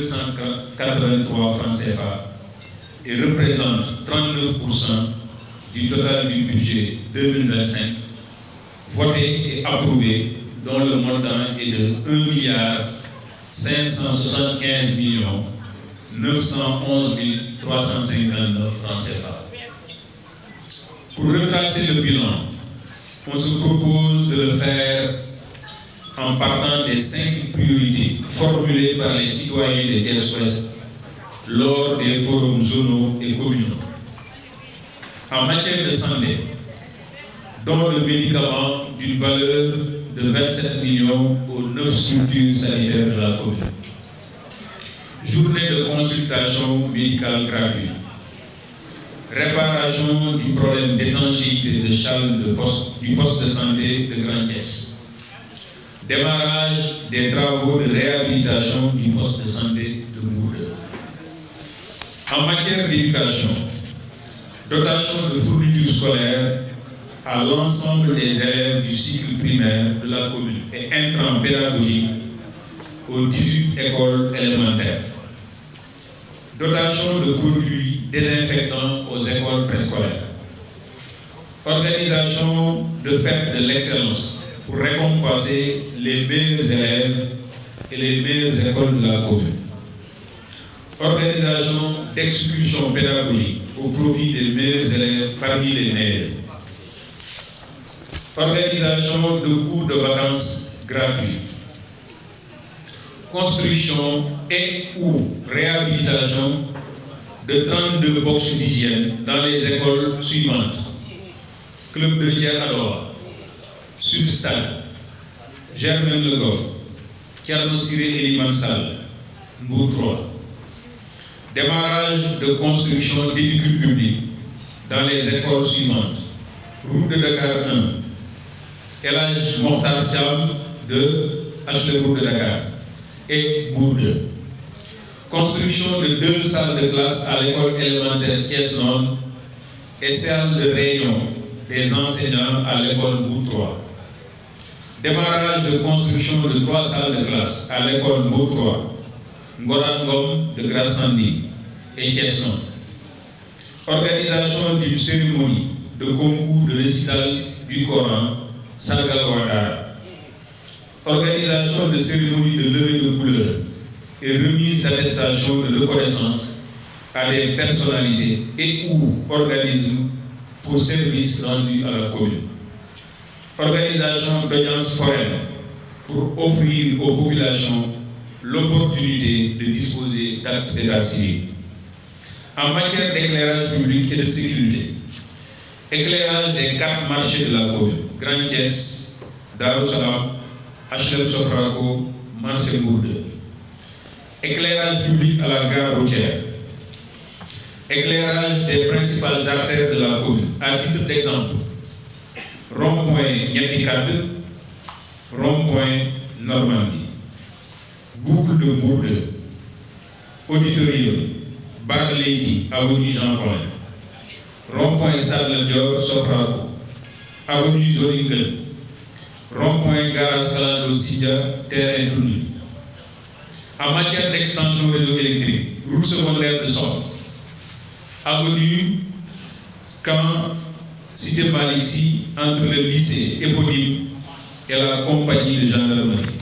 283 francs CFA et représente 39% du total du budget 2025 voté et approuvé, dont le montant est de 1,575 911 359 francs CFA. Pour retracer le bilan, on se propose de le faire en partant des 5 priorités formulées par les citoyens des Thiès-Ouest lors des forums zonaux et communaux. En matière de santé, dont le médicament d'une valeur de 27 millions aux 9 structures sanitaires de la commune. Journée de consultation médicale gratuite. Réparation du problème d'étanchéité de châle du poste de santé de Grand Thiès. Démarrage des travaux de réhabilitation du poste de santé de Mourde. En matière d'éducation, dotation de fournitures scolaires à l'ensemble des élèves du cycle primaire de la commune et intrants pédagogiques aux 18 écoles élémentaires. Dotation de produits désinfectants aux écoles préscolaires. Organisation de fêtes de l'excellence pour récompenser les meilleurs élèves et les meilleures écoles de la commune. Organisation d'excursions pédagogiques au profit des meilleurs élèves parmi les meilleurs. Organisation de cours de vacances gratuits. Construction et ou réhabilitation de 32 boxes d'hygiène dans les écoles suivantes. Club de Thiers Adowa, Sud-Stade, Germaine Le Goff, Thierno Siré Eliman Sall, Mbour 3. Démarrage de construction d'édifices publics dans les écoles suivantes. Route de Dakar 1, Elhadj Mokhtar Thiam de HLM Route de Dakar et Mbour 2. Construction de 2 salles de classe à l'école élémentaire Thiès Nord et salle de réunion des enseignants à l'école Mbour 3. Démarrage de construction de 3 salles de classe à l'école Mbour 3, Ngorangom de Grastandi et Thiès Nord. Organisation d'une cérémonie de concours de récital du Coran Sargal Ouattara. Organisation de cérémonie de levée de couleurs et remise d'attestation de reconnaissance à des personnalités et ou organismes pour services rendus à la commune. Organisation d'audience foraine pour offrir aux populations l'opportunité de disposer d'actes d'état civil. En matière d'éclairage public et de sécurité, éclairage des 4 marchés de la commune, Grand Thiès, Darou Salam, HLM Sofraco, marché Mbour 2. Éclairage public à la gare routière. Éclairage des principales artères de la commune. À titre d'exemple, rond-point Yatikade, rond-point Normandie, boucle de Mbour 2, auditorium, Bar Lady, avenue Jean-Paul, rond-point Stade Lat Dior, Sofraco, avenue Zoringen, rond-point Garage Kalando Sidia, terrain tourné. En matière d'extension réseau électrique, route secondaire de Somme, avenue Camp, cité Malissi, entre le lycée éponyme et la compagnie de gendarmerie.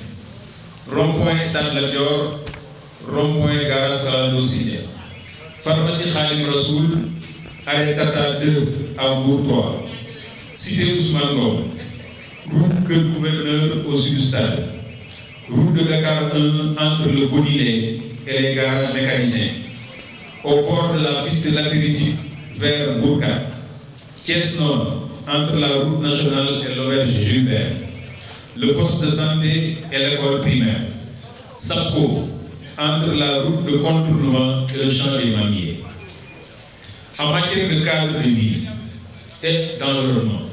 Rond-point Stade Lat Dior, rond-point Garage Kalando Sidia. Pharmacie Khadim Rassoul, arrêt Tata 2 à Mbour 3. Cité Ousmane Ngom, route Kër Gouverneur au sud-stade. Route de Dakar 1 entre le Bonilet et les garages mécaniciens. Au bord de la piste de l'apéritif vers Bourka. Thiès Nord entre la route nationale et l'auberge Gilbert. Le poste de santé et l'école primaire. Sapco entre la route de contournement et le champ des manguiers. En matière de cadre de vie et d'environnement,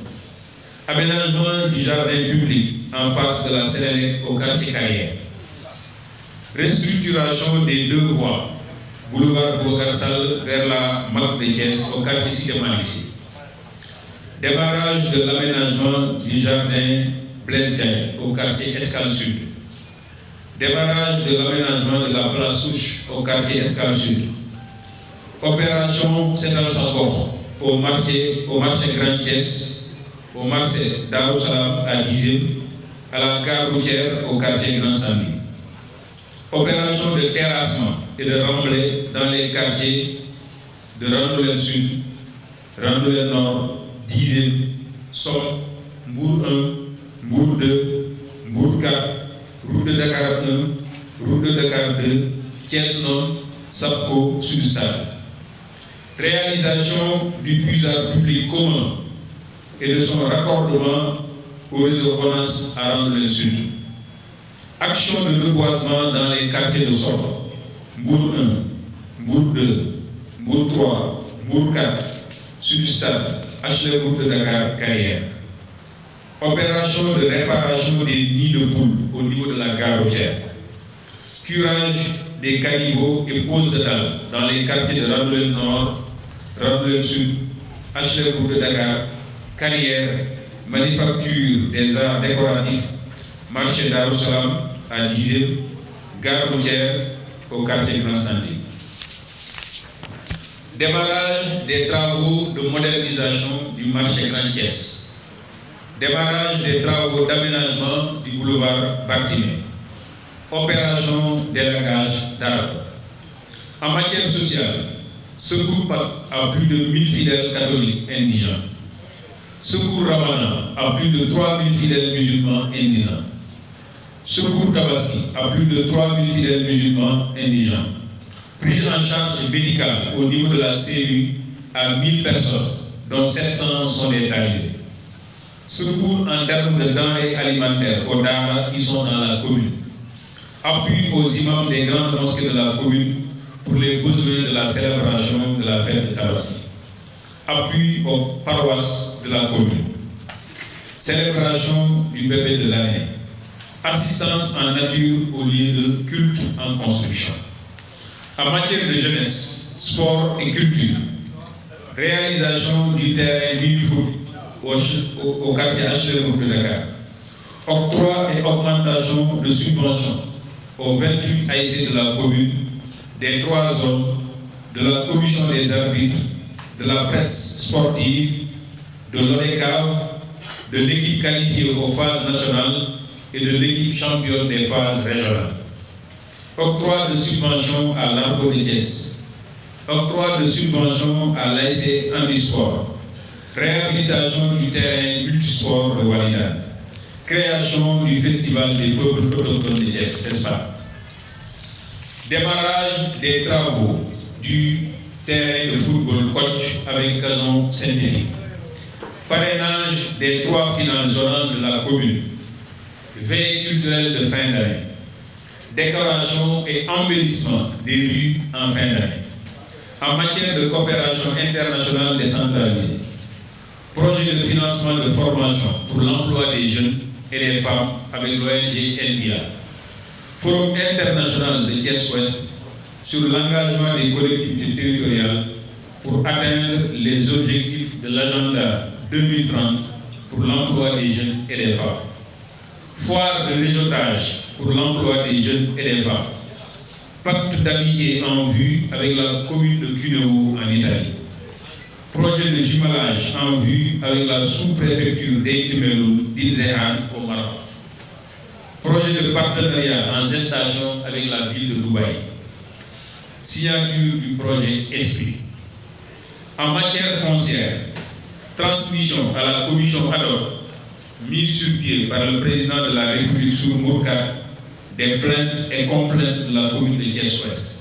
aménagement du jardin public en face de la Sénélec au quartier Carrière. Restructuration des 2 voies, boulevard Bokarsal vers la Mac de Thiès au quartier Cité Malissi. Démarrage de l'aménagement du jardin Blaise Diagne au quartier Escale Sud. démarrage de l'aménagement de la place Souche au quartier Escale Sud, opération Sénal Sangor au marché Grand Thiès, au marché Darussalam à Dizem, à la gare routière au quartier Grand Sambi. Opération de terrassement et de remblai dans les quartiers de Randoulène Sud, Randoulène Nord, Dizem, Somme, Mbour 1, Mbour 2, Mbour 4, route de Dakar 1, route de Dakar 2, Thiès Nord, Sapco, Sud-Stade. Réalisation du puisard public commun et de son raccordement au réseau ONAS à Randoulène Sud. Action de reboisement dans les quartiers de Somme, Mbour 1, Mbour 2, Mbour 3, Mbour 4, Sud-Stade, HLM route de Dakar, Carrière. Opération de réparation des nids de poules au niveau de la gare routière. Curage des caniveaux et pose de dalles dans les quartiers de Randoulène Nord, Randoulène Sud, HLM route de Dakar, Carrière, manufacture des arts décoratifs, marché Darussalam à Dizem, gare routière au quartier Grand Sambi. Démarrage des travaux de modernisation du marché Grand Thiès. Démarrage des travaux d'aménagement du boulevard Bartimée. Opération d'élagage d'arbres. En matière sociale, secours à plus de 1000 fidèles catholiques indigents. Secours Ramadan à plus de 3000 fidèles musulmans indigents. Secours Tabaski à plus de 3000 fidèles musulmans indigents. Prise en charge médicale au niveau de la CEU à 1000 personnes, dont 700 sont des talibés. Secours en termes de denrées alimentaires aux Dara qui sont dans la commune. Appui aux imams des grandes mosquées de la commune pour les besoins de la célébration de la fête de Tabaski. Appui aux paroisses de la commune. Célébration du bébé de l'année. Assistance en nature aux lieux de culte en construction. En matière de jeunesse, sport et culture, réalisation du terrain mini-foot au quartier HLM de Dakar, octroi et augmentation de subventions aux 28 AIC de la commune, des 3 zones, de la commission des arbitres, de la presse sportive, de l'ODECAV, de l'équipe qualifiée aux phases nationales et de l'équipe championne des phases régionales. Octroi de subvention à l'Arco de Thiès. Octroi de subvention à l'AIC Handisport. Réhabilitation du terrain multisport de Walidane. Création du Festival des peuples autochtones de Thiès, n'est-ce pas? Démarrage des travaux du terrain de football coach avec gazon synthétique. Parrainage des 3 finales zonales de la commune. Veille culturelle de fin d'année. Décoration et embellissement des rues en fin d'année. En matière de coopération internationale décentralisée. Projet de financement de formation pour l'emploi des jeunes et des femmes avec l'ONG LVIA. Forum international de Thiès-Ouest sur l'engagement des collectivités territoriales pour atteindre les objectifs de l'agenda 2030 pour l'emploi des jeunes et des femmes. Foire de réseautage pour l'emploi des jeunes et des femmes. Pacte d'amitié en vue avec la commune de Cuneo en Italie. Projet de jumelage en vue avec la sous-préfecture d'Eitimeloun d'Inzéhan au Maroc. Projet de partenariat en gestation avec la ville de Dubaï. Signature du projet Esprit. En matière foncière, transmission à la commission ad hoc mise sur pied par le président de la République sur Mourkat des plaintes et complaintes de la commune de Thiès-Ouest.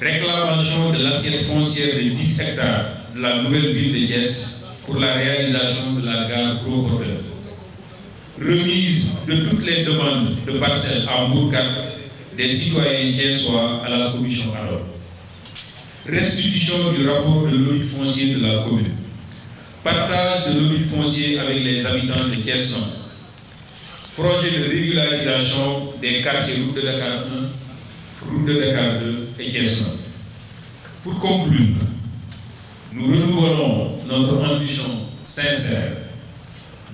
Réclamation de l'assiette foncière de 10 hectares de la nouvelle ville de Thiès pour la réalisation de la gare Gros Bordeaux. Remise de toutes les demandes de parcelles à Mourkat des citoyens thiessois à la commission ad hoc. Restitution du rapport de l'audit foncier de la commune. Partage de l'audit foncier avec les habitants de Thiès. Projet de régularisation des quartiers route de Dakar 1, route de Dakar 2 et Thiès. Pour conclure, nous renouvelons notre ambition sincère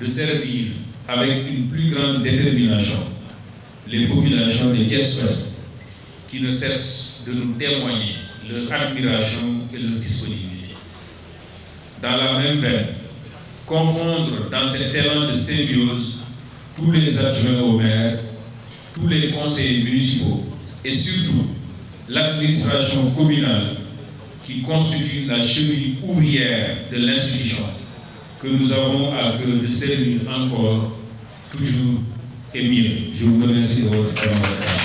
de servir avec une plus grande détermination les populations de Thiès-Ouest qui ne cessent de nous témoigner leur admiration et leur disponibilité. Dans la même veine, confondre dans cet élan de symbiose tous les adjoints au maire, tous les conseillers municipaux et surtout l'administration communale qui constitue la cheville ouvrière de l'institution que nous avons à cœur de servir encore, toujours et mieux. Je vous remercie de votre attention.